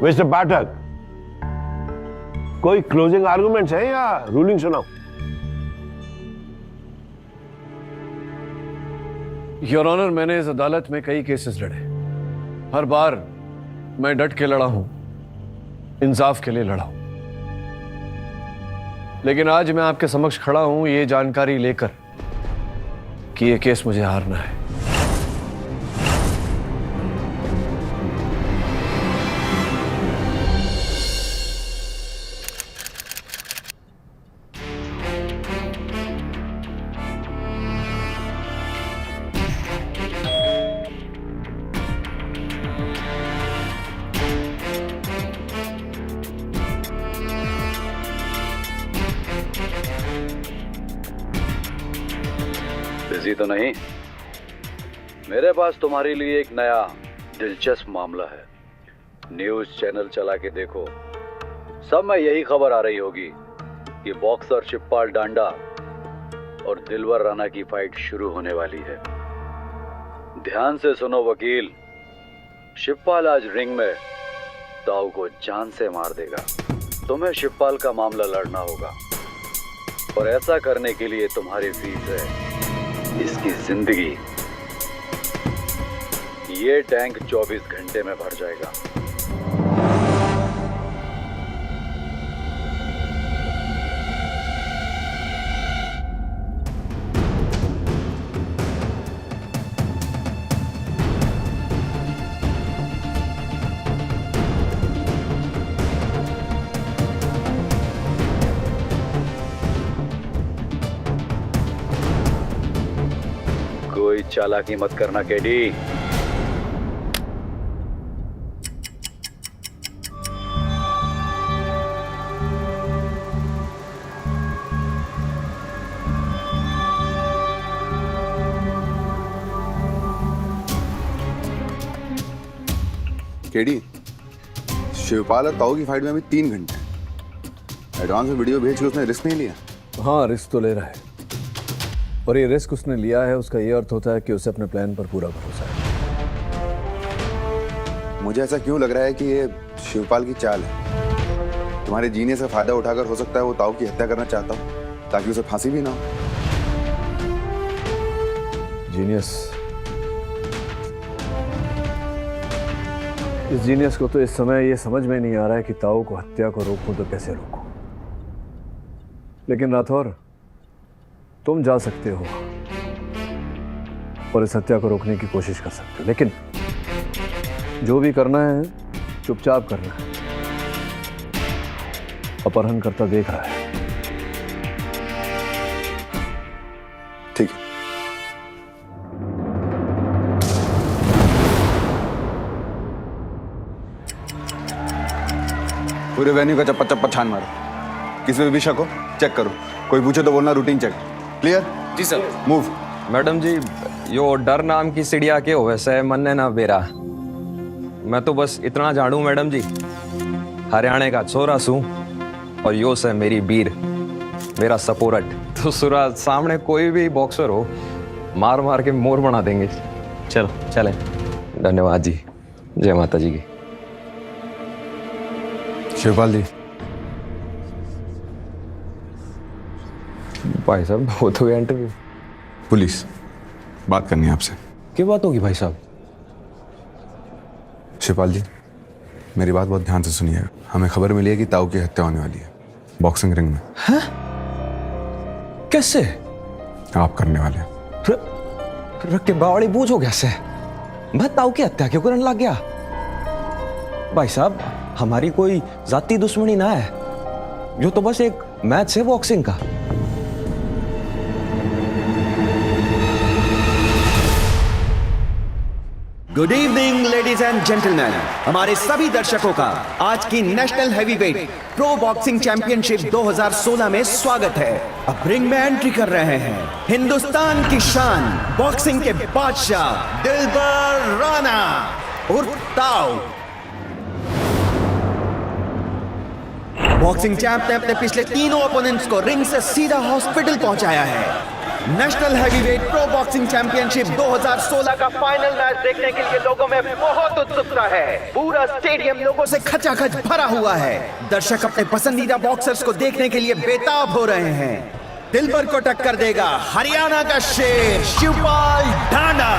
Mister पाठक, कोई closing arguments हैं या रूलिंग सुनाओ? योर ऑनर, मैंने इस अदालत में कई केसेस लड़े। हर बार मैं डट के लड़ा हूं, इंसाफ के लिए लड़ा हूं। लेकिन आज मैं आपके समक्ष खड़ा हूं ये जानकारी लेकर कि ये केस मुझे हारना है। बिजी तो नहीं? मेरे पास तुम्हारे लिए एक नया दिलचस्प मामला है। न्यूज चैनल चला के देखो, सब में यही खबर आ रही होगी कि बॉक्सर शिवपाल डांडा और दिलवर राणा की फाइट शुरू होने वाली है। ध्यान से सुनो वकील, शिवपाल आज रिंग में ताऊ को जान से मार देगा। तुम्हें शिवपाल का मामला लड़ना होगा और ऐसा करने के लिए तुम्हारी फीस है इसकी जिंदगी। ये टैंक 24 घंटे में भर जाएगा। कोई चालाकी मत करना केडी। केडी, शिवपाल और ताऊ की फाइट में अभी 3 घंटे हैं। एडवांस में वीडियो भेज के उसने रिस्क नहीं लिया? हाँ, रिस्क तो ले रहा है, और ये रिस्क उसने लिया है, उसका ये अर्थ होता है कि उसे अपने प्लान पर पूरा भरोसा है। मुझे ऐसा क्यों लग रहा है कि ये शिवपाल की चाल है? तुम्हारे जीने से फायदा उठाकर हो सकता है वो ताऊ की हत्या करना चाहता हो ताकि उसे फांसी भी ना हो। जीनियस, इस जीनियस को तो इस समय ये समझ में नहीं आ रहा है कि ताऊ को हत्या को रोकूं तो कैसे रोकूं। लेकिन राठौर, तुम जा सकते हो और इस हत्या को रोकने की कोशिश कर सकते हो, लेकिन जो भी करना है चुपचाप करना है। अपहरणकर्ता देख रहा है। ठीक है। पूरे वेन्यू का चप्पा चप्पा छान मारो, किसी भी शक हो चेक करो, कोई पूछे तो बोलना रूटीन चेक। क्लियर? जी सर। मूव। मैडम जी, यो डर नाम की चिड़िया के हो वैसे मन ना बेरा। मैं तो बस इतना जानू मैडम जी, हरियाणा का छोरा सू और यो से मेरी बीर, मेरा सपोर्ट। तो सुरा सामने कोई भी बॉक्सर हो, मार मार के मोर बना देंगे। चलो चले। धन्यवाद जी, जय माता जी की। शिवपाल जी, भाई साहब हो तो गया इंटरव्यू। पुलिस बात करनी है आपसे। क्या बात होगी भाई साहब? शिवपाल जी, मेरी बात बहुत ध्यान से सुनिएगा। हमें खबर मिली है कि ताऊ की हत्या होने वाली है बॉक्सिंग रिंग में। हैं? कैसे? आप करने वाले हैं। रख के बावड़ी बूझ हो गया से मैं ताऊ की हत्या क्यों करने लग गया? भाई साहब, हमारी कोई जाती दुश्मनी ना है, जो तो बस एक मैच है बॉक्सिंग का। Good evening ladies and gentleman, हमारे सभी दर्शकों का आज की national heavyweight pro boxing championship 2016 में स्वागत है। अब रिंग में एंट्री कर रहे हैं हिंदुस्तान की शान, बॉक्सिंग के बादशाह दिलबर राणा उर्फ ताऊ। बॉक्सिंग चैंप ने अपने पिछले तीनों ओपोनेंट्स को रिंग से सीधा हॉस्पिटल पहुंचाया है। National heavyweight pro boxing championship 2016 का फाइनल मैच देखने के लिए लोगों में बहुत उत्सुकता है। पूरा स्टेडियम लोगों से खचाखच भरा हुआ है। दर्शक अपने पसंदीदा बॉक्सर्स को देखने के लिए बेताब हो रहे हैं। दिलबर को टक्कर देगा हरियाणा का शेर शिवपाल ढांडा।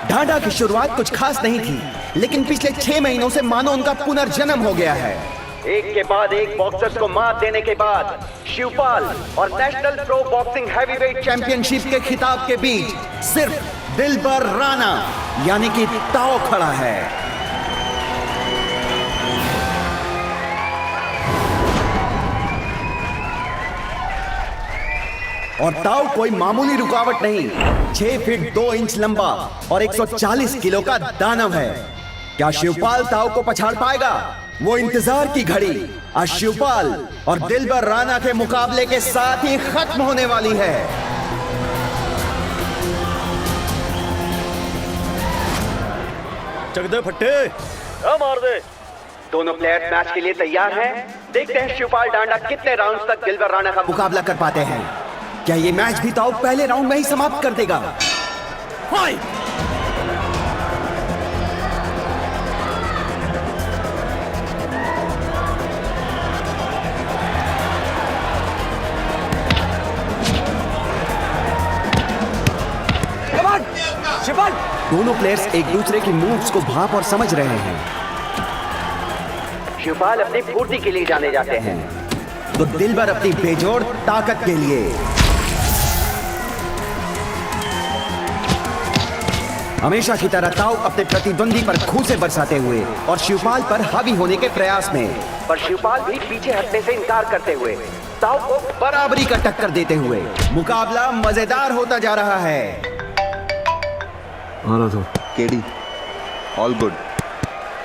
ढांडा की शुरुआत कुछ खास नहीं थी, लेकिन पिछले 6 महीनों से मानो उनका पुनर्जन्म हो गया है। एक के बाद एक बॉक्सर्स को मात देने के बाद शिवपाल और national pro boxing heavyweight championship के खिताब के बीच सिर्फ दिलबर राणा यानी कि ताओ खड़ा है। और ताओ कोई मामूली रुकावट नहीं, 6 फीट 2 इंच लंबा और 140 किलो का दानव है। क्या शिवपाल ताओ को पछाड़ पाएगा? वो इंतजार की घड़ी आज शिवपाल और दिलबर राणा के मुकाबले के साथ ही खत्म होने वाली है। चक दे फट्टे, मार दे। दोनों प्लेयर्स मैच के लिए तैयार हैं। देखते हैं शिवपाल ढांडा कितने राउंड्स तक दिलबर राणा का मुकाबला कर पाते हैं। क्या ये मैच भी ताऊ पहले राउंड में ही समाप्त कर देगा? फाइट! शिवपाल! दोनों प्लेयर्स एक दूसरे की मूव्स को भांप और समझ रहे हैं। शिवपाल अपनी फुर्ती के लिए जाने जाते हैं, तो दिलबर अपनी बेजोड़ ताकत के लिए। हमेशा की तरह ताऊ अपने प्रतिद्वंदी पर खूंसे बरसाते हुए और शिवपाल पर हावी होने के प्रयास में, पर शिवपाल भी पीछे हटने से इनकार करते हुए ताऊ को बराबरी का टक्कर देते हुए मुकाबला मजेदार होता जा रहा है। KD, all good,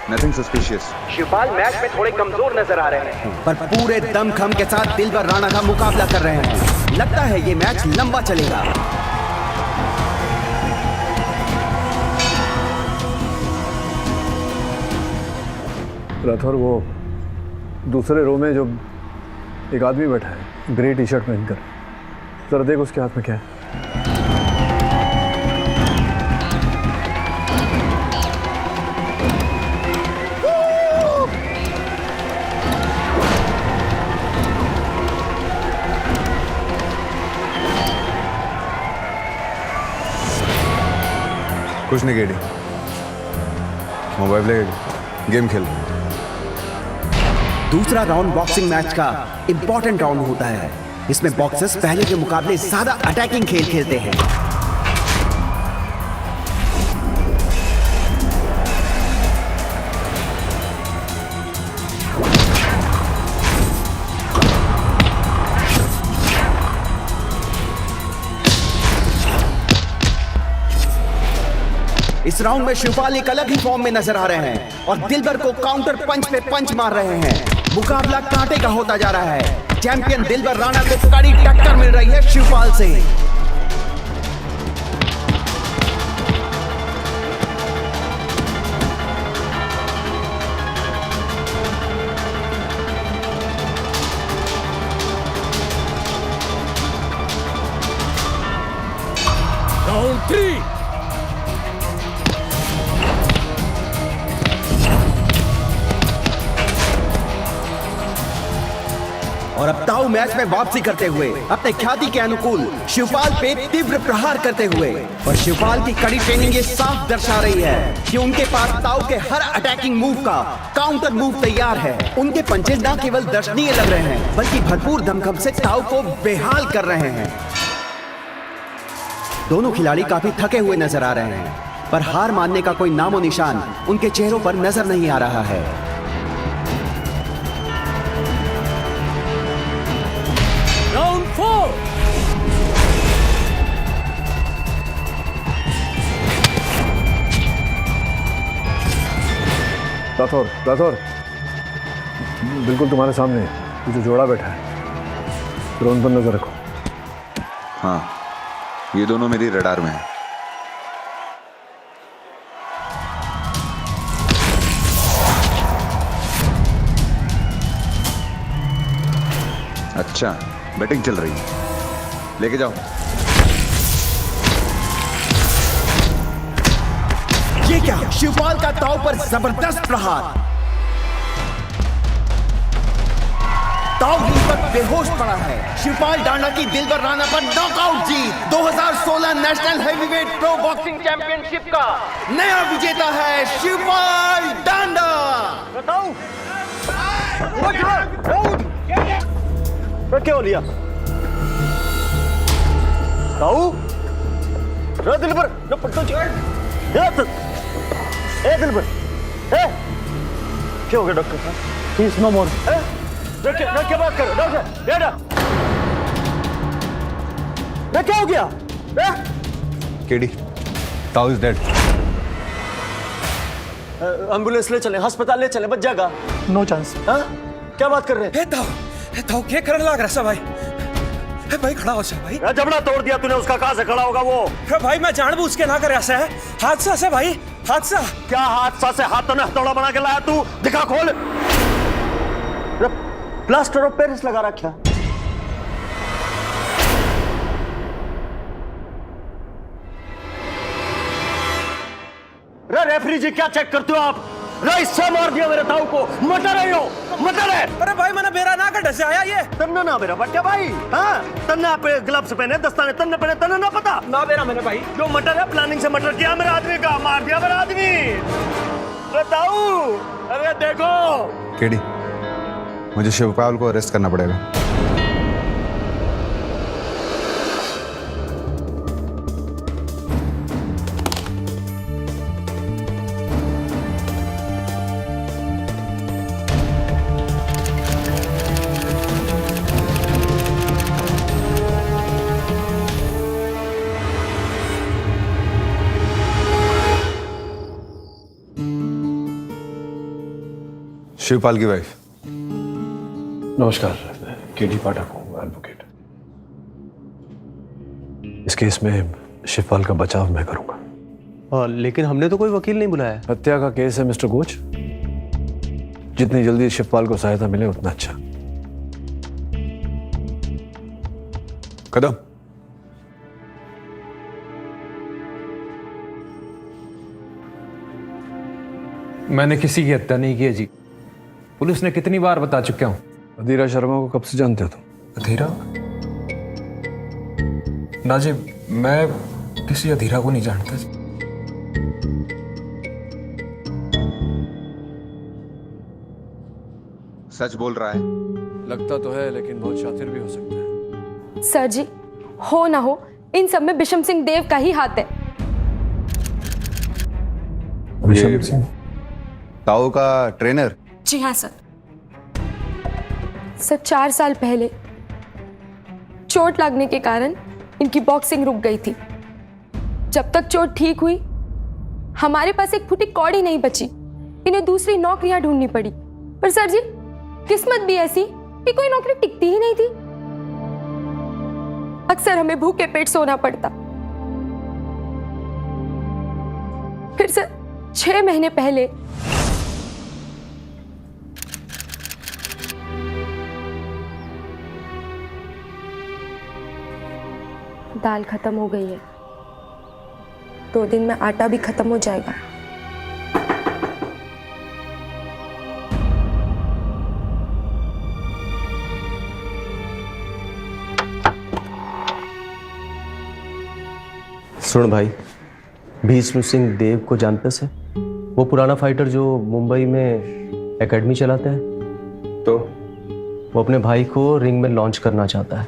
nothing suspicious. Shivpal match में थोड़े कमजोर नजर आ रहे हैं, पर पूरे दमखम के साथ दिलबर राणा का मुकाबला कर रहे हैं। लगता है ये मैच लंबा चलेगा। राठौर, वो दूसरे रो में जो एक आदमी बैठा है ग्रे टी शर्ट पहनकर, जरा देख उसके हाथ में क्या है। कुछ नहीं केडी, मोबाइल ले गेम खेल। दूसरा राउंड बॉक्सिंग मैच का इंपॉर्टेंट राउंड होता है। इसमें बॉक्सर्स पहले के मुकाबले ज्यादा अटैकिंग खेल खेलते हैं। इस राउंड में शिवपाल एक अलग ही फॉर्म में नजर आ रहे हैं और दिलबर को काउंटर पंच पे पंच मार रहे हैं। मुकाबला कांटे का होता जा रहा है। चैंपियन दिलबर राणा को कड़ी टक्कर मिल रही है शिवपाल से। राउंड 3। और अब ताऊ मैच में वापसी करते हुए अपने ख्याति के अनुकूल शिवपाल पे तीव्र प्रहार करते हुए, और शिवपाल की कड़ी ट्रेनिंग ये साफ दर्शा रही है कि उनके पास ताऊ के हर अटैकिंग मूव का काउंटर मूव तैयार है। उनके पंचेज न केवल दर्शनीय लग रहे हैं, बल्कि भरपूर दमखम से ताऊ को बेहाल कर रहे हैं। दोनों खिलाड़ी काफी थके हुए नजर आ रहे हैं, पर हार मानने का कोई नामो निशान उनके चेहरों पर नजर नहीं आ रहा है। राउंड 4। राठौर, बिल्कुल तुम्हारे सामने ये जो जोड़ा बैठा है, ड्रोन पर नजर रखो। हाँ, ये दोनों मेरी रडार में है। अच्छा, बैटिंग चल रही है, लेके जाओ। ये क्या, शिवपाल का ताऊ पर जबरदस्त प्रहार। ताऊ रिंग पर बेहोश पड़ा है। शिवपाल डांडा की दिलबर राणा पर नॉकआउट जीत। 2016 national heavyweight pro boxing championship का नया विजेता है शिवपाल डांडा। बताओ क्या हो लिया ताऊ? दिलबर दिलबर क्या हो गया डॉक्टर साहब? ही इज नो मोर। क्या बात करो डॉक्टर? क्या हो गया? केडी, ताऊ इज डेड। एम्बुलेंस ले चले, अस्पताल ले चले, बच जाएगा। No chance. हाँ? क्या बात कर रहे हैं? ताऊ क्या करने लग रहा है भाई? भाई खड़ा हो जा भाई। जबड़ा तोड़ दिया तूने उसका, कहां से खड़ा होगा वो? भाई मैं जानबूझ के ना कर ऐसा है, हादसा से भाई, हादसा। क्या हादसा से? हाथ तो ने हथौड़ा बना के लाया तू, दिखा खोल। प्लास्टर ऑफ पेरिस लगा रखा। रेफरी जी क्या चेक करते हो आप? इससे मार दिया मेरे ताऊ को। मटर है यो, मटर है। अरे भाई मैंने बेरा ना कर से आया ये। तन्ना ना मेरा बच्चा भाई। हाँ, तन्ना पे ग्लव्स पहने, दस्ताने तन्ने पहने, तन्ना ना पता ना बेरा मैंने भाई। जो मटर है प्लानिंग से मटर किया मेरे आदमी का, मार दिया मेरा आदमी। बताऊ, अरे देखो। केडी, मुझे शिवपाल को अरेस्ट करना पड़ेगा। शिवपाल की वाइफ। नमस्कार, केडी पाठक हूँ, एडवोकेट। इस केस में शिवपाल का बचाव मैं करूंगा। लेकिन हमने तो कोई वकील नहीं बुलाया। हत्या का केस है मिस्टर कोच। जितनी जल्दी शिवपाल को सहायता मिले उतना अच्छा। कदम। मैंने किसी की हत्या नहीं की है जी। पुलिस ने कितनी बार बता चुका हूं। अधीरा शर्मा को कब से जानते हो तुम? अधीरा? ना जी, मैं किसी अधीरा को नहीं जानता जी। सच बोल रहा है? लगता तो है, लेकिन बहुत शातिर भी हो सकता है। सर जी, हो ना हो, इन सब में बिशम सिंह देव का ही हाथ है। बिशम सिंह ताऊ का ट्रेनर? जी हाँ सर। 4 साल पहले चोट लगने के कारण इनकी बॉक्सिंग रुक गई थी। जब तक चोट ठीक हुई, हमारे पास एक फुटी कौड़ी नहीं बची। इन्हें दूसरी नौकरियां ढूंढनी पड़ी। पर सर जी, किस्मत भी ऐसी कि कोई नौकरी टिकती ही नहीं थी। अक्सर हमें भूखे पेट सोना पड़ता। फिर सर 6 महीने पहले दाल खत्म हो गई है। 2 दिन में आटा भी खत्म हो जाएगा। सुन भाई, भीष्म सिंह देव को जानते से? वो पुराना फाइटर जो मुंबई में एकेडमी चलाता है। तो वो अपने भाई को रिंग में लॉन्च करना चाहता है।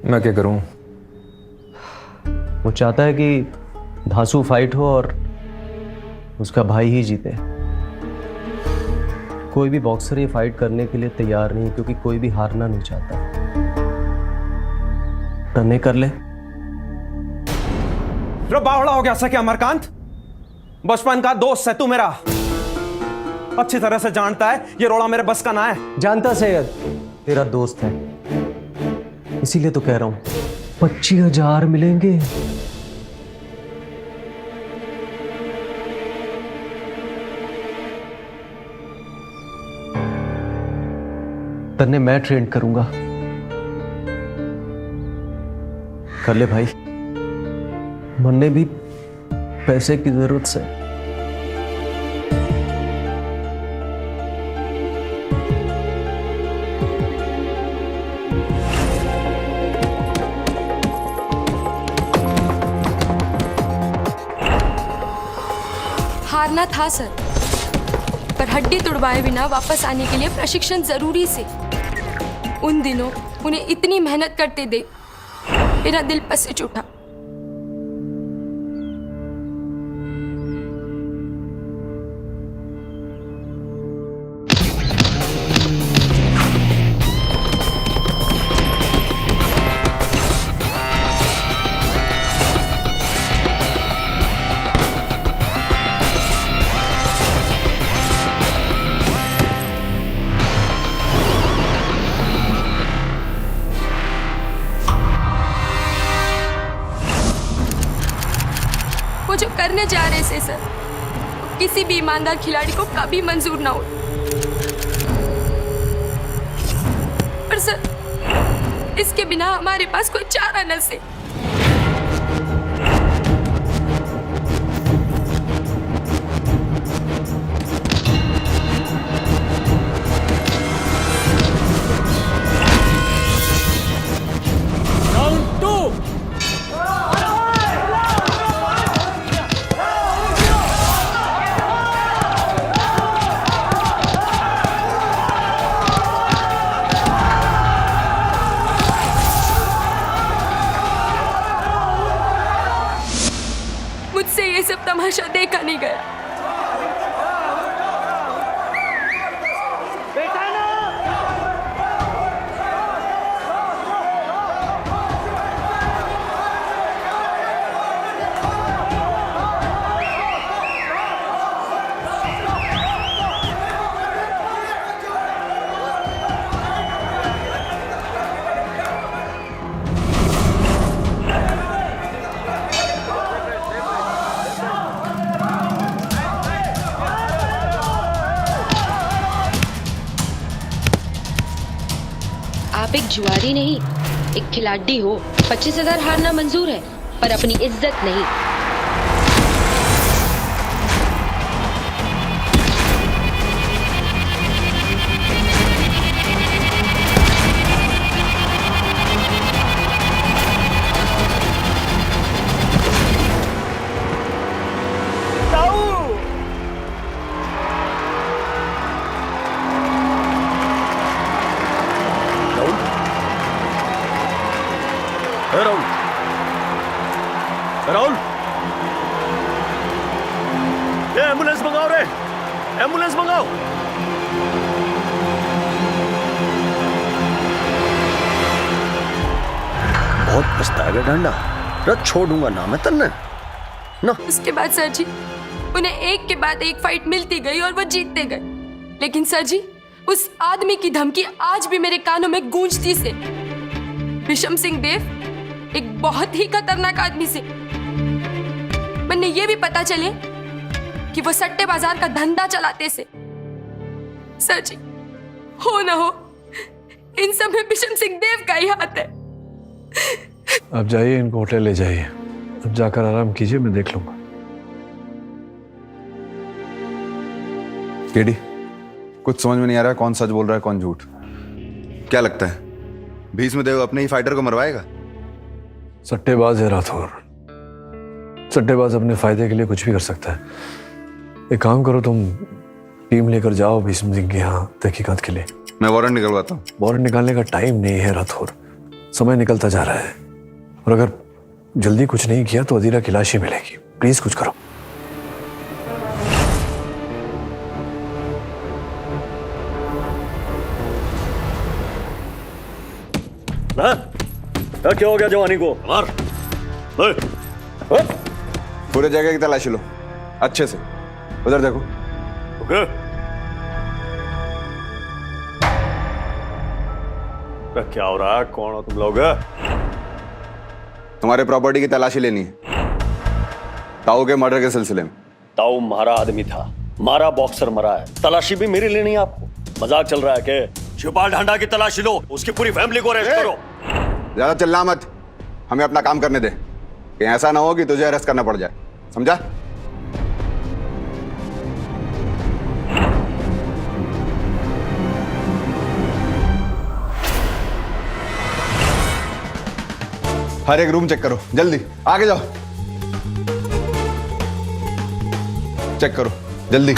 मैं क्या करूं? वो चाहता है कि धांसू फाइट हो और उसका भाई ही जीते। कोई भी बॉक्सर ये फाइट करने के लिए तैयार नहीं, क्योंकि कोई भी हारना नहीं चाहता। तन्ने कर ले। बावड़ा हो गया सा क्या अमरकांत? बचपन का दोस्त है तू मेरा, अच्छी तरह से जानता है ये रोड़ा मेरे बस का ना है। जानता से तेरा दोस्त है, इसीलिए तो कह रहा हूं 25,000 मिलेंगे। तन्ने मैं ट्रेन करूंगा, कर ले भाई, मन्ने भी पैसे की जरूरत से। हारना था सर, पर हड्डी तुड़वाए बिना वापस आने के लिए प्रशिक्षण जरूरी से। उन दिनों उन्हें इतनी मेहनत करते देख मेरा दिल पसीज उठा। वो जो करने जा रहे थे सर, किसी भी ईमानदार खिलाड़ी को कभी मंजूर ना हो। पर सर, इसके बिना हमारे पास कोई चारा न से। मुझसे ये सब तमाशा देखा नहीं गया। आप एक जुआरी नहीं, एक खिलाड़ी हो। 25,000 हारना मंजूर है, पर अपनी इज्जत नहीं। राहुल, राहुल, ये एम्बुलेंस मंगाओ रे, एम्बुलेंस मंगाओ। बहुत पछताएगा डंडा, रथ छोड़ूंगा ना मैं तन्ने ना। उसके बाद सर जी, उन्हें एक के बाद एक फाइट मिलती गई और वो जीतते गए। लेकिन सर जी, उस आदमी की धमकी आज भी मेरे कानों में गूंजती से। विशम सिंह देव एक बहुत ही खतरनाक आदमी से। मैंने ये भी पता चले कि वो सट्टे बाजार का धंधा चलाते से। सर जी, हो ना हो, इन सब में विशम सिंह देव का ही हाथ है। अब जाइए, इनको होटल ले जाइए। अब जाकर आराम कीजिए, मैं देख लूंगा। केडी, कुछ समझ में नहीं आ रहा है, कौन सच बोल रहा है कौन झूठ। क्या लगता है भीष्मदेव अपने ही फाइटर को मरवाएगा? सट्टेबाज है राठौर। सट्टेबाज अपने फायदे के लिए कुछ भी कर सकता है। एक काम करो, तुम टीम लेकर जाओ भीष्म सिंह के यहाँ तहकीकात के लिए। मैं वारंट निकलवाता हूँ। वारंट निकालने का टाइम नहीं है राठौर, समय निकलता जा रहा है। और अगर जल्दी कुछ नहीं किया तो अदीरा की लाश ही मिलेगी। प्लीज कुछ करो। क्या हो गया जवानी को? मार। पूरे जगह की तलाशी लो अच्छे से। उधर देखो। ओके। क्या हो रहा है? कौन हो तुम लोग? तुम्हारे प्रॉपर्टी की तलाशी लेनी है, ताऊ के मर्डर के सिलसिले में। ताऊ मारा आदमी था, मारा बॉक्सर मरा है, तलाशी भी मेरी लेनी है आपको? मजाक चल रहा है क्या? शिवपाल ढांडा की तलाशी लो, उसकी पूरी फैमिली को अरेस्ट करो। ज्यादा चिल्ला मत, हमें अपना काम करने दे। कि ऐसा ना हो कि तुझे अरेस्ट करना पड़ जाए, समझा? हर एक रूम चेक करो, जल्दी आगे जाओ। चेक करो जल्दी।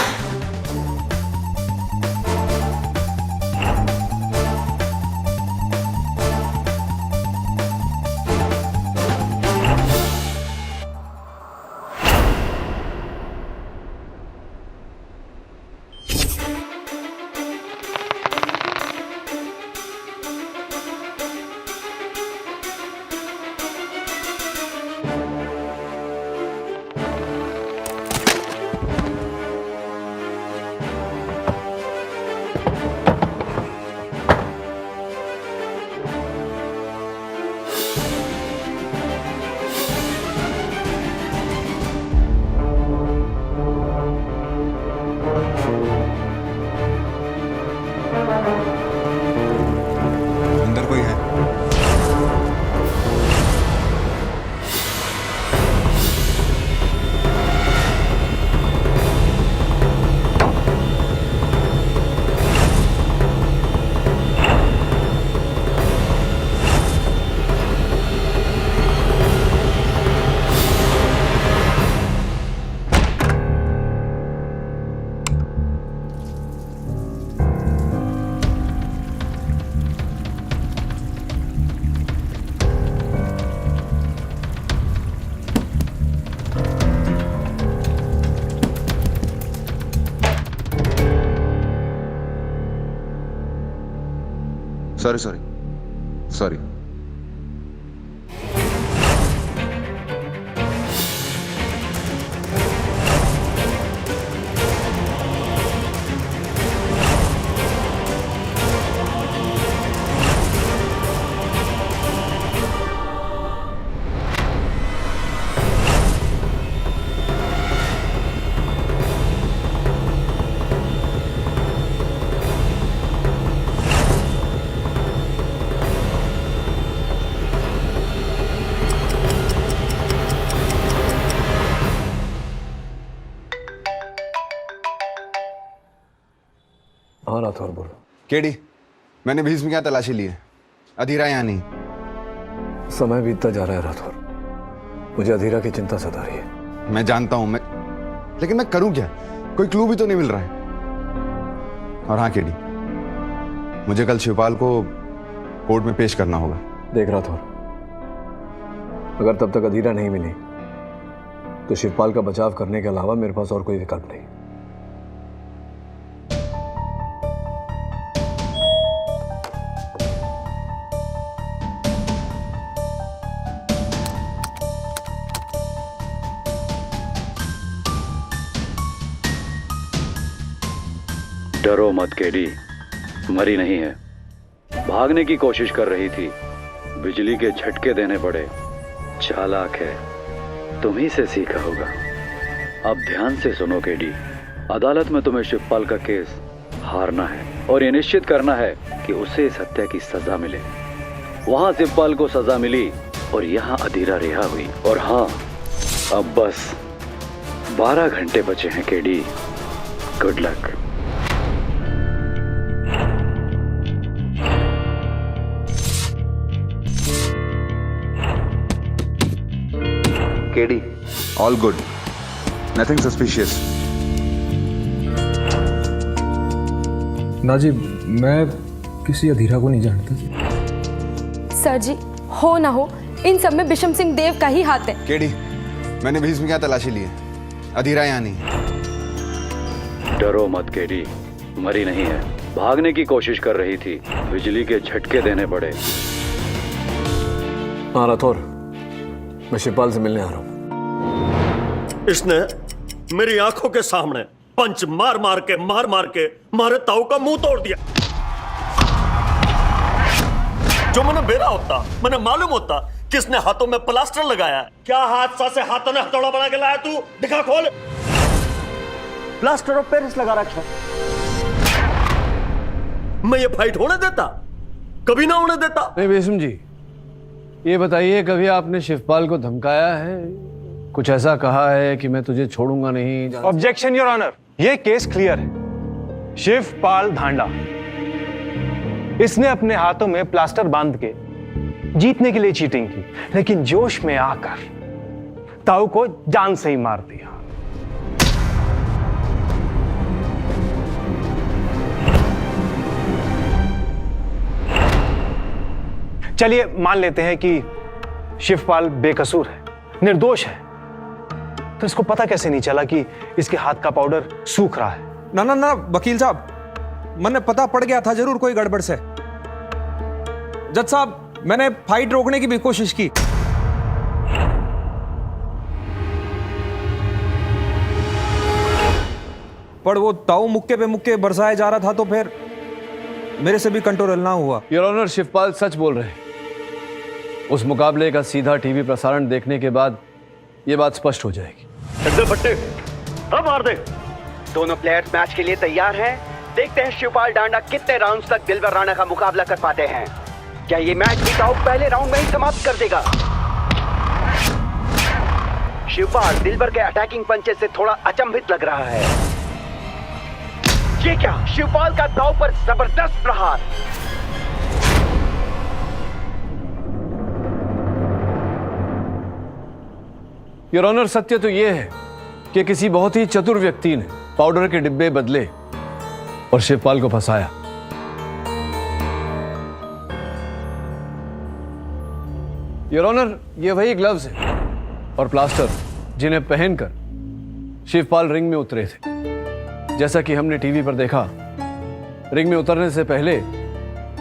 अंदर कोई है? Sorry sorry sorry. हाँ राठौर बोलो। केडी, मैंने भीष्म की यहाँ तलाशी ली है। अधीरा यहाँ नहीं। समय बीतता जा रहा है राठौर, मुझे अधीरा की चिंता सता रही है। मैं जानता हूं, लेकिन मैं करूं क्या? कोई क्लू भी तो नहीं मिल रहा है। और हाँ केडी, मुझे कल शिवपाल को कोर्ट में पेश करना होगा। देख राठौर, अगर तब तक अधीरा नहीं मिली तो शिवपाल का बचाव करने के अलावा मेरे पास और कोई विकल्प नहीं। डरो मत केडी, मरी नहीं है। भागने की कोशिश कर रही थी, बिजली के झटके देने पड़े। चालाक है, तुम ही से सीखा होगा। अब ध्यान से सुनो केडी, अदालत में तुम्हें शिवपाल का केस हारना है और ये निश्चित करना है कि उसे इस हत्या की सजा मिले। वहां शिवपाल को सजा मिली और यहाँ अधीरा रिहा हुई। और हाँ, अब बस 12 घंटे बचे हैं KD. Good luck. KD, all good, nothing suspicious. ना जी, मैं किसी अधीरा को नहीं जानता। सर जी, हो ना हो, इन सब में बिशम सिंह देव का ही हाथ है। केडी, मैंने भीष्म की यहाँ तलाशी ली है। अधीरा यहाँ नहीं। डरो मत केडी, मरी नहीं है। भागने की कोशिश कर रही थी, बिजली के झटके देने पड़े। हाँ राठौर, मैं शिवपाल से मिलने आ रहा हूं। इसने मेरी आंखों के सामने पंच मार मार के मारे ताऊ का मुंह तोड़ दिया। जो मैंने बेरा होता, मैंने मालूम होता किसने हाथों में प्लास्टर लगाया है। क्या हादसा से हाथों ने हथौड़ा बना के लाया तू? दिखा, खोल। प्लास्टर ऑफ पेरिस लगा रखा। मैं ये फाइट होने देता? कभी ना होने देता। नहीं बेसम जी, ये बताइए, कभी आपने शिवपाल को धमकाया है? कुछ ऐसा कहा है कि मैं तुझे छोड़ूंगा नहीं? ऑब्जेक्शन योर ऑनर, ये केस क्लियर है। शिवपाल धांडा, इसने अपने हाथों में प्लास्टर बांध के जीतने के लिए चीटिंग की, लेकिन जोश में आकर ताऊ को जान से ही मार दिया। चलिए मान लेते हैं कि शिवपाल बेकसूर है, निर्दोष है, तो इसको पता कैसे नहीं चला कि इसके हाथ का पाउडर सूख रहा है? ना ना ना वकील साहब, मैंने पता पड़ गया था जरूर कोई गड़बड़ से। जज साहब, मैंने फाइट रोकने की भी कोशिश की, पर वो ताऊ मुक्के पे मुक्के बरसाए जा रहा था, तो फिर मेरे से भी कंट्रोल ना हुआ। योर ऑनर, शिवपाल सच बोल रहे हैं। उस मुकाबले का सीधा टीवी प्रसारण देखने के बाद ये बात स्पष्ट हो जाएगी। बट्टे अब मार दे। दोनों प्लेयर्स मैच के लिए तैयार हैं। देखते हैं शिवपाल डांडा कितने राउंड्स तक दिलवर राणा का मुकाबला कर पाते हैं। क्या ये मैच भी ताऊ पहले राउंड में ही समाप्त कर देगा? शिवपाल दिलवर के अटैकिंग पंचेस से थोड़ा अचंभित लग रहा है। ये क्या, शिवपाल का ताऊ पर जबरदस्त प्रहार। योर ऑनर, सत्य तो यह है कि किसी बहुत ही चतुर व्यक्ति ने पाउडर के डिब्बे बदले और शिवपाल को फंसाया। योर ऑनर, ये वही ग्लव्स हैं और प्लास्टर जिन्हें पहनकर शिवपाल रिंग में उतरे थे। जैसा कि हमने टीवी पर देखा, रिंग में उतरने से पहले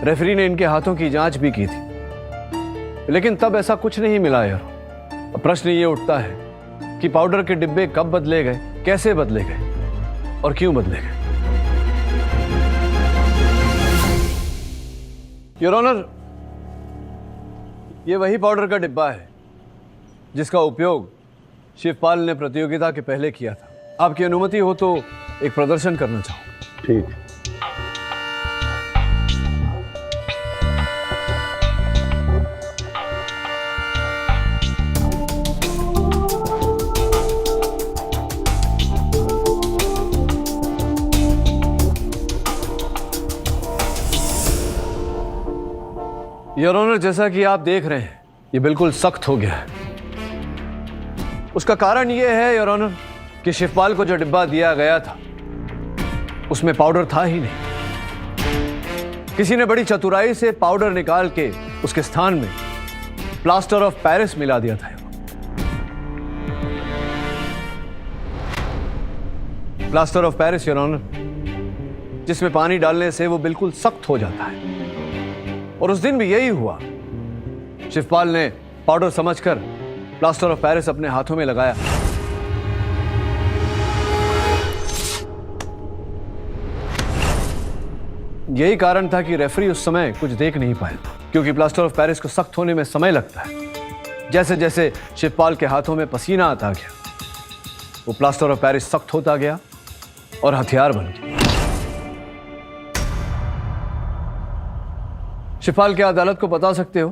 रेफरी ने इनके हाथों की जांच भी की थी, लेकिन तब ऐसा कुछ नहीं मिला। यार, अब प्रश्न ये उठता है कि पाउडर के डिब्बे कब बदले गए, कैसे बदले गए और क्यों बदले गए? योर ऑनर, ये वही पाउडर का डिब्बा है जिसका उपयोग शिवपाल ने प्रतियोगिता के पहले किया था। आपकी अनुमति हो तो एक प्रदर्शन करना चाहूं। ठीक। योर ऑनर, जैसा कि आप देख रहे हैं, ये बिल्कुल सख्त हो गया है। उसका कारण यह है योर ऑनर कि शिवपाल को जो डिब्बा दिया गया था उसमें पाउडर था ही नहीं। किसी ने बड़ी चतुराई से पाउडर निकाल के उसके स्थान में प्लास्टर ऑफ पेरिस मिला दिया था। Plaster of Paris your honour, जिसमें पानी डालने से वो बिल्कुल सख्त हो जाता है, और उस दिन भी यही हुआ। शिवपाल ने पाउडर समझकर प्लास्टर ऑफ पेरिस अपने हाथों में लगाया। यही कारण था कि रेफरी उस समय कुछ देख नहीं पाया, क्योंकि प्लास्टर ऑफ पेरिस को सख्त होने में समय लगता है। जैसे जैसे शिवपाल के हाथों में पसीना आता गया, वो प्लास्टर ऑफ पेरिस सख्त होता गया और हथियार बन गया। शिवपाल, क्या अदालत को बता सकते हो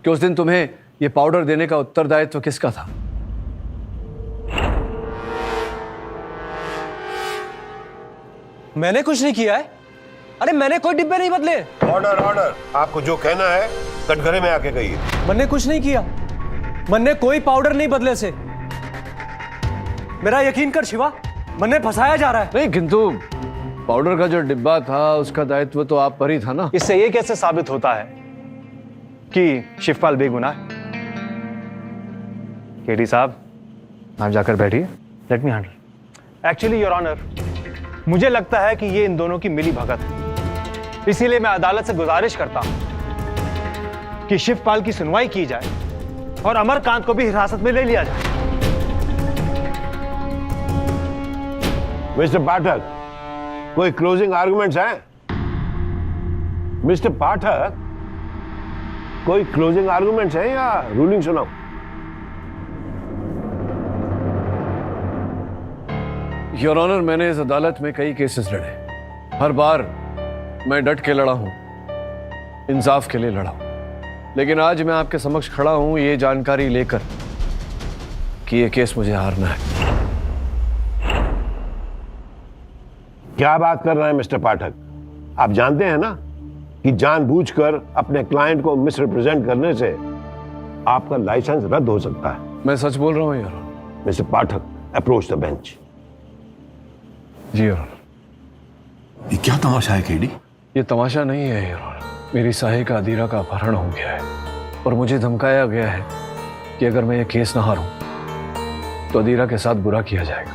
कि उस दिन तुम्हें यह पाउडर देने का उत्तरदायित्व किसका था? मैंने कुछ नहीं किया है। अरे मैंने कोई डिब्बे नहीं बदले। ऑर्डर ऑर्डर, आपको जो कहना है कटघरे में आके कहिए। मैंने कुछ नहीं किया, मैंने कोई पाउडर नहीं बदले से। मेरा यकीन कर शिवा, मैंने फंसाया जा रहा है। नहीं, किंतु पाउडर का जो डिब्बा था उसका दायित्व तो आप पर ही था ना। इससे ये कैसे साबित होता है कि शिवपाल बेगुनाह है? केडी साहब, आप जाकर बैठिए, let me handle. Actually your honour, मुझे लगता है कि ये इन दोनों की मिली भगत है। इसीलिए मैं अदालत से गुजारिश करता हूं कि शिवपाल की सुनवाई की जाए और अमरकांत को भी हिरासत में ले लिया जाए। मिस्टर पाठक, कोई क्लोजिंग आर्गुमेंट्स हैं? मिस्टर पाठक, कोई क्लोजिंग आर्गुमेंट्स हैं या रूलिंग सुनाओ? योर ऑनर, मैंने इस अदालत में कई केसेस लड़े। हर बार मैं डट के लड़ा हूं, इंसाफ के लिए लड़ा हूं। लेकिन आज मैं आपके समक्ष खड़ा हूं ये जानकारी लेकर कि ये केस मुझे हारना है। क्या बात कर रहे हैं मिस्टर पाठक? आप जानते हैं ना कि जानबूझकर अपने क्लाइंट को मिसरिप्रेजेंट करने से आपका लाइसेंस रद्द हो सकता है। मैं सच बोल रहा हूं your honour. Mister Pathak, approach the bench. जी योर ऑनर। ये क्या तमाशा है केडी? ये तमाशा नहीं है योर ऑनर। मेरी सहायिका अदीरा का अपहरण हो गया है और मुझे धमकाया गया है कि अगर मैं ये केस ना हारूं तो अदीरा के साथ बुरा किया जाएगा।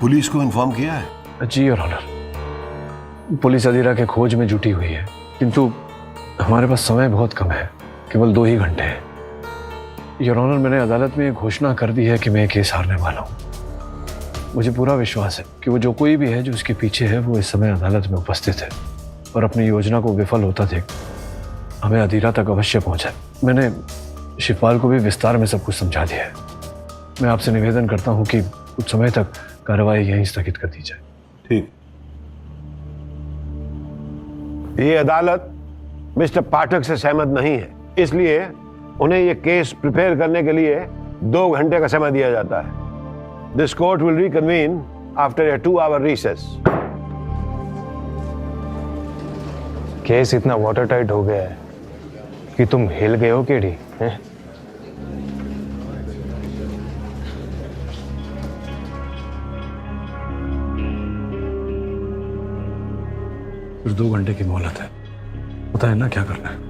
पुलिस को इन्फॉर्म किया है? जी योर ऑनर। पुलिस अदीरा के खोज में जुटी हुई है, किंतु हमारे पास समय बहुत कम है, केवल 2 ही घंटे हैं। योर ऑनर, मैंने अदालत में ये घोषणा कर दी है कि मैं ये केस हारने वाला हूँ। मुझे पूरा विश्वास है कि वो जो कोई भी है जो उसके पीछे है वो इस समय अदालत में उपस्थित है और अपनी योजना को विफल होता देख हमें अदीरा तक अवश्य पहुंचाए। मैंने शिवपाल को भी विस्तार में सब कुछ समझा दिया है। मैं आपसे निवेदन करता हूं कि कुछ समय तक कार्रवाई यहीं स्थगित कर दी जाए। ठीक। ये अदालत मिस्टर पाठक से सहमत नहीं है, इसलिए उन्हें ये केस प्रिपेयर करने के लिए 2 घंटे का समय दिया जाता है। This court will reconvene after a 2-hour recess. Case इतना वाटर टाइट हो गया है कि तुम हिल गए हो केडी, हैं? फिर 2 घंटे की मोहलत है, पता है ना क्या करना है।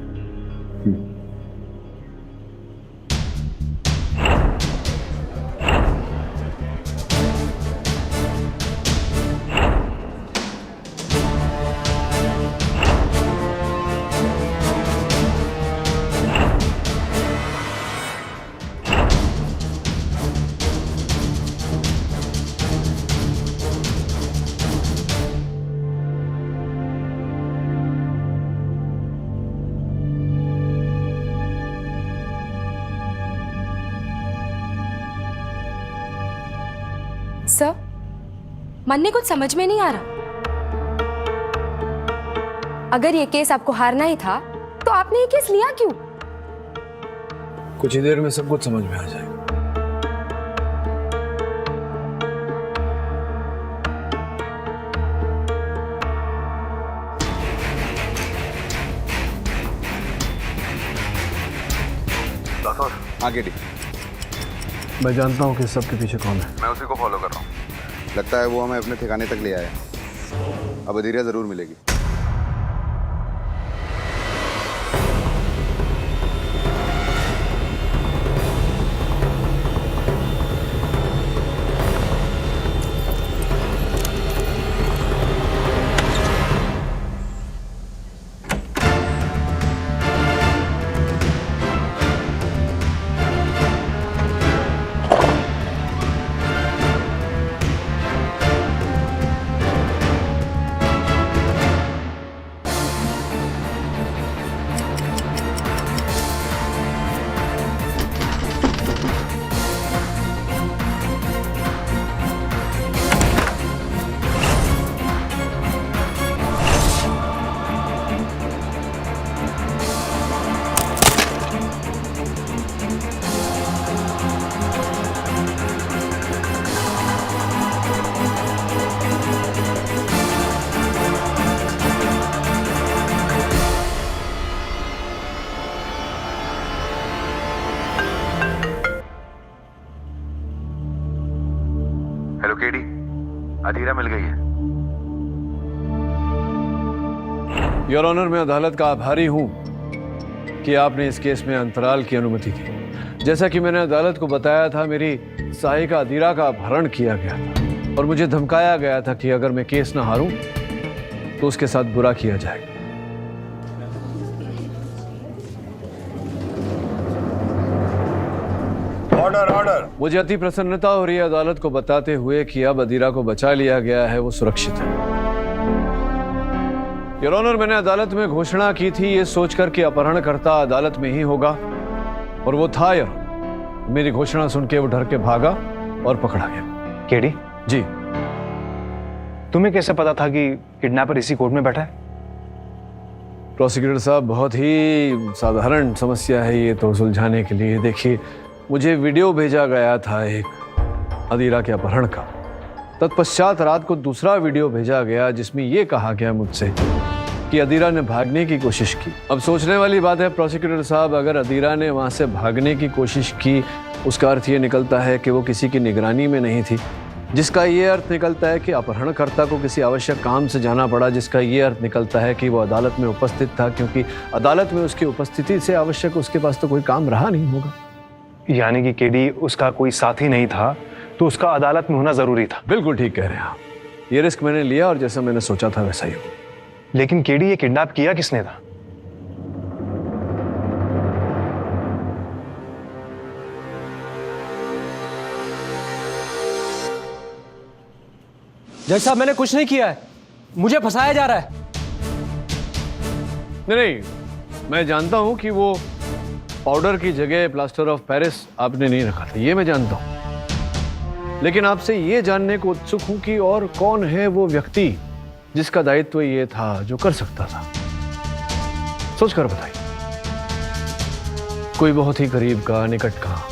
सर, मन में कुछ समझ में नहीं आ रहा। अगर ये केस आपको हारना ही था तो आपने ये केस लिया क्यों? कुछ ही देर में सब कुछ समझ में आ जाएगा। हाँ केडी, मैं जानता हूँ कि सबके पीछे कौन है। मैं उसी को फॉलो कर रहा हूँ। लगता है वो हमें अपने ठिकाने तक ले आया। अब अदीरा जरूर मिलेगी। हेलो केडी, अदीरा मिल गई है। योर ऑनर, मैं अदालत का आभारी हूं कि आपने इस केस में अंतराल की अनुमति दी। जैसा कि मैंने अदालत को बताया था, मेरी सहायिका अदीरा का अपहरण किया गया था और मुझे धमकाया गया था कि अगर मैं केस ना हारूं तो उसके साथ बुरा किया जाएगा। Order order. मुझे अति प्रसन्नता हो रही है अदालत को बताते हुए कि अब अदीरा को बचा लिया गया है, वो सुरक्षित है। योर ऑनर, मैंने अदालत में घोषणा की थी ये सोचकर कि अपहरणकर्ता अदालत में ही होगा, और वो था योर। मेरी घोषणा सुन के वो डर के भागा और पकड़ा गया। केडी जी, तुम्हें कैसे पता था कि किडनैपर इसी कोर्ट में बैठा है? प्रोसिक्यूटर साहब, बहुत ही साधारण समस्या है ये तो सुलझाने के लिए। देखिए, मुझे वीडियो भेजा गया था एक अदीरा के अपहरण का। तत्पश्चात रात को दूसरा वीडियो भेजा गया जिसमें ये कहा गया मुझसे कि अदीरा ने भागने की कोशिश की। अब सोचने वाली बात है प्रोसिक्यूटर साहब, अगर अदीरा ने वहाँ से भागने की कोशिश की, उसका अर्थ ये निकलता है कि वो किसी की निगरानी में नहीं थी, जिसका ये अर्थ निकलता है कि अपहरणकर्ता को किसी आवश्यक काम से जाना पड़ा, जिसका ये अर्थ निकलता है कि वो अदालत में उपस्थित था, क्योंकि अदालत में उसकी उपस्थिति से आवश्यक उसके पास तो कोई काम रहा नहीं होगा। यानी कि केडी उसका कोई साथी नहीं था, तो उसका अदालत में होना जरूरी था। बिल्कुल ठीक कह रहे हैं आप। ये रिस्क मैंने लिया और जैसा मैंने सोचा था वैसा ही हुआ। लेकिन केडी, ये किडनैप किया किसने था? जज साहब, मैंने कुछ नहीं किया है, मुझे फंसाया जा रहा है। नहीं, मैं जानता हूं कि वो पाउडर की जगह प्लास्टर ऑफ पेरिस आपने नहीं रखा था, ये मैं जानता हूं। लेकिन आपसे ये जानने को उत्सुक हूं कि और कौन है वो व्यक्ति जिसका दायित्व ये था, जो कर सकता था। सोच कर बताइए, कोई बहुत ही करीब का, निकट का।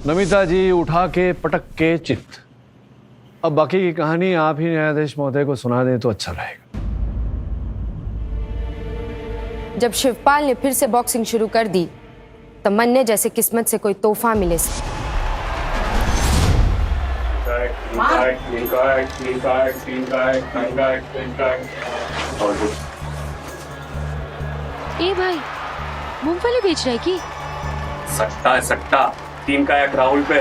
नमिता जी उठा के पटक के चित। अब बाकी की कहानी आप ही न्यायाधीश महोदय को सुना दें तो अच्छा रहेगा। जब शिवपाल ने फिर से बॉक्सिंग शुरू कर दी तो मन्ने जैसे किस्मत से कोई तोहफा मिले से। ए भाई, मूंगफली बेच रहा है की? सट्टा है सट्टा, 3 का 1 राहुल पे।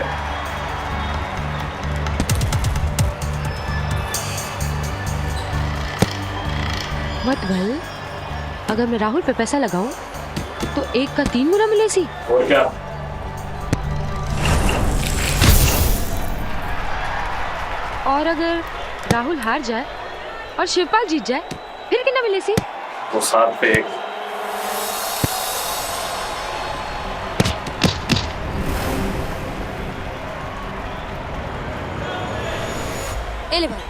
मत भल, अगर मैं राहुल पे पैसा लगाऊं तो 1 का 3 गुना मिले सी। और क्या? और अगर राहुल हार जाए और शिवपाल जीत जाए फिर कितना मिले सी? तो 7 पे 1। ले भाई,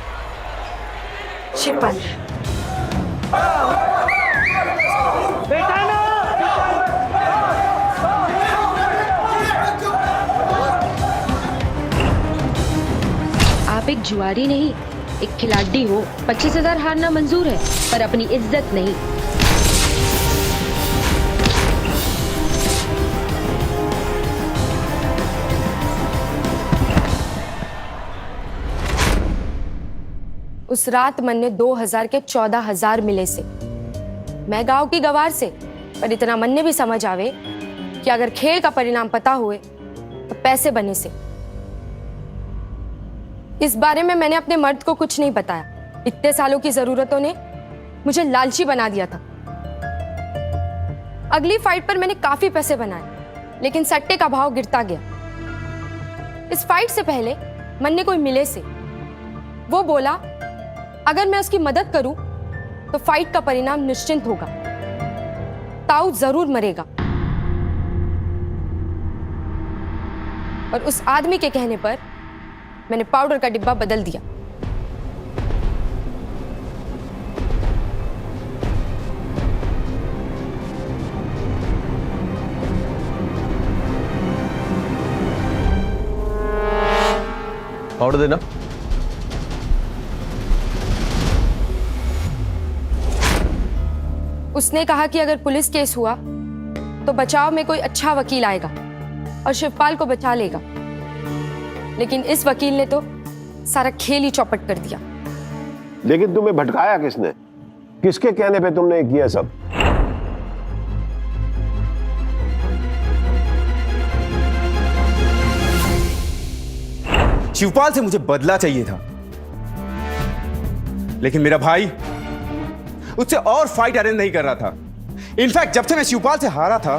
शिवपाल। आप एक जुआरी नहीं, एक खिलाड़ी हो। 25,000 हारना मंजूर है, पर अपनी इज्जत नहीं। उस रात मन्ने 2000 के 14,000 मिले से। मैं गांव की गवार से, पर इतना मन्ने भी समझ आवे कि अगर खेल का परिणाम पता हुए तो पैसे बने से। इस बारे में मैंने अपने मर्द को कुछ नहीं बताया। इतने सालों की जरूरतों ने मुझे लालची बना दिया था। अगली फाइट पर मैंने काफी पैसे बनाए, लेकिन सट्टे का भाव गिरता गया। इस फाइट से पहले मन्ने कोई मिले से, वो बोला अगर मैं उसकी मदद करूं तो फाइट का परिणाम निश्चिंत होगा, ताऊ जरूर मरेगा। और उस आदमी के कहने पर मैंने पाउडर का डिब्बा बदल दिया। पाउडर देना। उसने कहा कि अगर पुलिस केस हुआ तो बचाव में कोई अच्छा वकील आएगा और शिवपाल को बचा लेगा। लेकिन इस वकील ने तो सारा खेल ही चौपट कर दिया। लेकिन तुम्हें भटकाया किसने? किसके कहने पे तुमने किया सब? शिवपाल से मुझे बदला चाहिए था, लेकिन मेरा भाई उससे और फाइट अरेंज नहीं कर रहा था। इनफैक्ट जब से मैं शिवपाल से हारा था,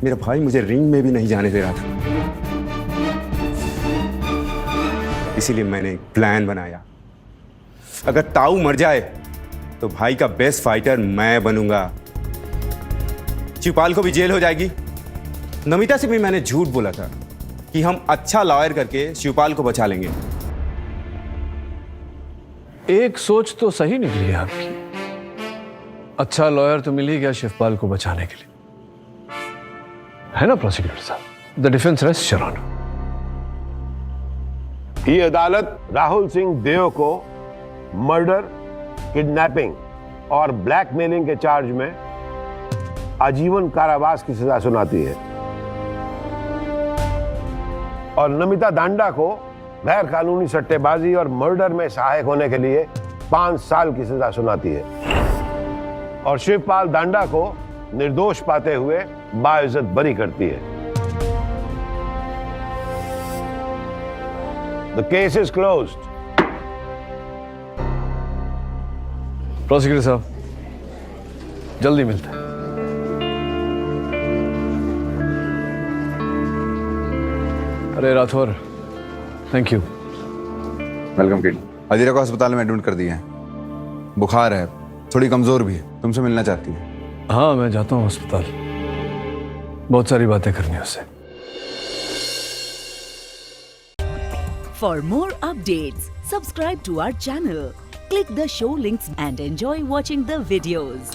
मेरा भाई मुझे रिंग में भी नहीं जाने दे रहा था। इसीलिए मैंने एक प्लान बनाया। अगर ताऊ मर जाए तो भाई का बेस्ट फाइटर मैं बनूंगा। शिवपाल को भी जेल हो जाएगी। नमिता से भी मैंने झूठ बोला था कि हम अच्छा लॉयर करके शिवपाल को बचा लेंगे। एक सोच तो सही निकली है आपकी। अच्छा लॉयर तो मिल ही गया शिवपाल को बचाने के लिए, है ना प्रोसिक्यूटर साहब? The defence rest your honour. ये अदालत राहुल सिंह देव को मर्डर, किडनैपिंग और ब्लैकमेलिंग के चार्ज में आजीवन कारावास की सजा सुनाती है और नमिता दांडा को गैर कानूनी सट्टेबाजी और मर्डर में सहायक होने के लिए 5 साल की सजा सुनाती है और शिवपाल दांडा को निर्दोष पाते हुए बाइज्जत बरी करती है। The case is closed. Prosecutor साहब, जल्दी मिलते हैं। अरे Rathore, thank you. Welcome kid. Ajira को अस्पताल में एडमिट कर दिया है, बुखार है, थोड़ी कमजोर भी है, तुमसे मिलना चाहती है। हाँ, मैं जाता हूँ अस्पताल, बहुत सारी बातें करनी है उससे। For more updates, subscribe to our channel, click the show links and enjoy watching the videos.